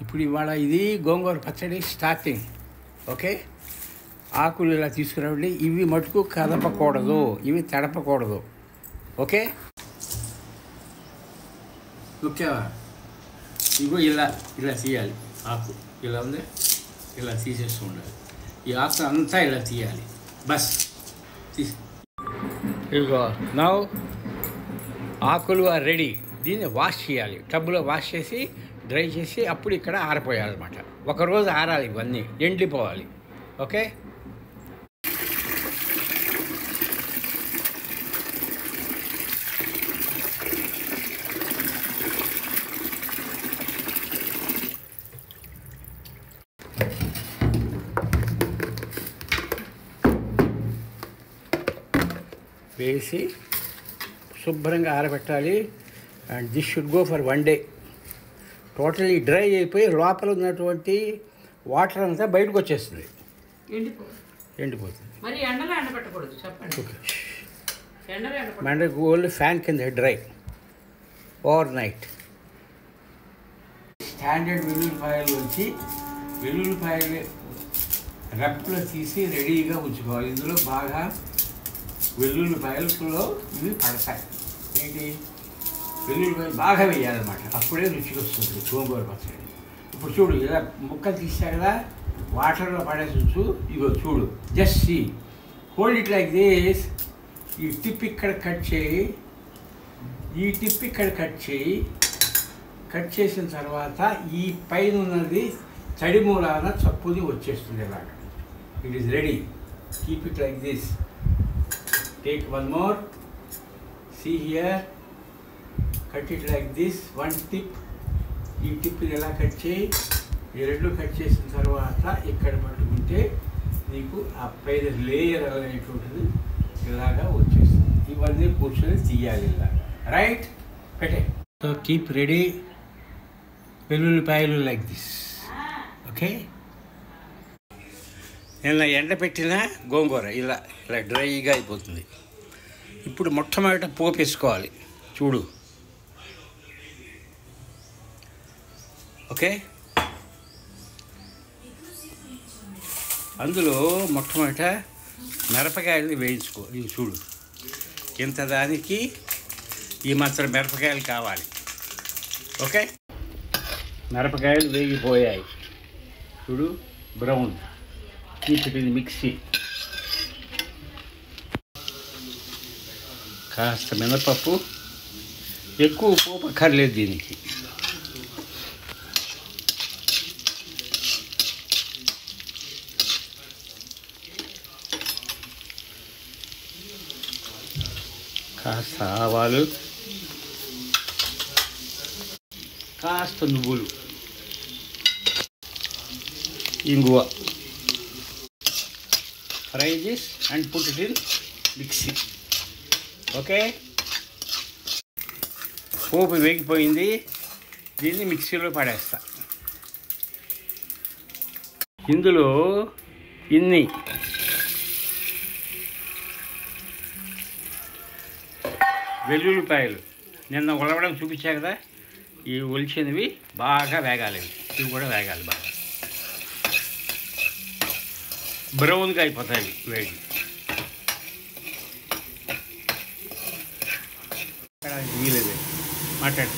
ఇప్పుడు ఇవాళ ఇది గోంగూర పచ్చడి స్టార్టింగ్. ఓకే, ఆకులు ఇలా తీసుకురావండి. ఇవి మటుకు కదపకూడదు, ఇవి తడపకూడదు. ఓకే, ఓకేవా? ఇగో ఇలా ఇలా తీయాలి. ఆకు ఇలా ఉంది, ఇలా తీసేస్తూ ఉండాలి. ఈ ఆకు అంతా ఇలా తీయాలి. బస్ తీసి ఇగో నౌ ఆకులు ఆర్ రెడీ. దీన్ని వాష్ చేయాలి, టబ్లో వాష్ చేసి డ్రై చేసి అప్పుడు ఇక్కడ ఆరిపోయాలన్నమాట. ఒకరోజు ఆరాలి, ఇవన్నీ ఎండిపోవాలి. ఓకే, వేసి శుభ్రంగా ఆరబెట్టాలి. And this should go for 1 day. Totally dry అయిపోయి లోపల ఉన్నటువంటి వాటర్ అంతా బయటకు వచ్చేస్తుంది, ఎండిపోతుంది. ఓకే, ఓన్లీ ఫ్యాన్ కింద డ్రై ఓవర్ నైట్. స్టాండర్డ్ వెల్లుల్లిపాయలు వచ్చి వెల్లుల్లిపాయలు రెప్పలో తీసి రెడీగా ఉంచుకోవాలి. ఇందులో బాగా వెల్లుల్లిపాయలలో ఇవి పడతాయి. ఏంటి, వెల్లుల్లిపాయలు బాగా వేయాలన్నమాట, అప్పుడే రుచికి వస్తుంది గోంగూర పచ్చడి. ఇప్పుడు చూడు, ఇలా ముక్కలు తీసా కదా, వాటర్లో పడేసి ఉంచు. ఇగో చూడు, just see, hold it like this. ఈ టిప్ ఇక్కడ కట్ చేయి, ఈ టిప్ ఇక్కడ కట్ చేయి. కట్ చేసిన తర్వాత ఈ పైన ఉన్నది తడి మూలాన చప్పుది వచ్చేస్తుంది ఇలాగ. It is ready. Keep it like this. Take one more. See here. Cut it like this. One tip. ఈ టిప్ ఇలా కట్ చేయి. ఈ రెండు కట్ చేసిన తర్వాత ఇక్కడ పట్టుకుంటే నీకు ఆ పైన లేయర్ అనేటువంటిది ఇలాగా వచ్చేస్తుంది. ఇవన్నీ కూర్చొని తీయాలి ఇలాగా. రైట్, పెట్టే. సో కీప్ రెడీ వెల్లుల్లిపాయలు లైక్ దిస్. ఓకే, నిన్న ఎండబెట్టిన గోంగూర ఇలా ఇలా డ్రైగా అయిపోతుంది. ఇప్పుడు మొట్టమొదట పోపు వేసుకోవాలి. చూడు, ఓకే. అందులో మొట్టమొదట మిరపకాయలు వేయించుకో. ఇది చూడు, ఇంత దానికి ఈ మాత్రం మిరపకాయలు కావాలి. ఓకే, మిరపకాయలు వేగిపోయాయి. చూడు, brown. Keep it in mixie. కాస్త మినపప్పు, ఎక్కువ పోపు అక్కర్లేదు దీనికి. కాస్త ఆవాలు, కాస్త నువ్వులు, ఇంగువ. Fry this and put it in mixing. Okay, పోపు వేగిపోయింది. దీన్ని మిక్సీలో పడేస్తా. ఇందులో ఇన్ని వెల్లుల్లిపాయలు నిన్న ఉలవడం చూపించా కదా, ఈ ఒలిచినవి బాగా వేగాలి. ఇవి కూడా వేగాలి బాగా, బ్రౌన్గా అయిపోతాయి వేడి. వీలేదు మాట్లాడు.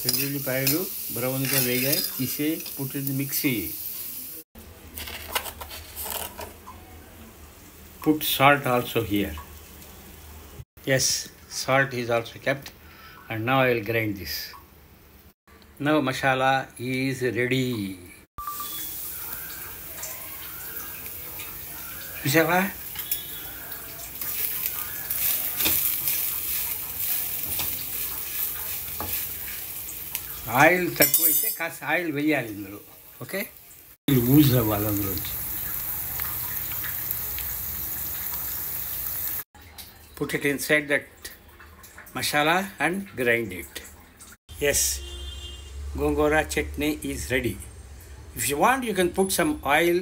వెల్లుల్లిపాయలు బ్రౌన్గా వేగాయి, తీసే పుట్టింది mixie. Put salt also here. Yes, salt is also kept. And now I will grind this. Now masala is ready. చూసావా, ఆయిల్ తక్కువైతే కాస్త ఆయిల్ వేయాలి ఇందులో. ఓకే, యూజ్ అవ్వాలి అందులోంచి. Put it inside that masala and grind it. Yes, gongura chutney is ready. If you want, you can put some oil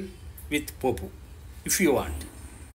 with popu if you want.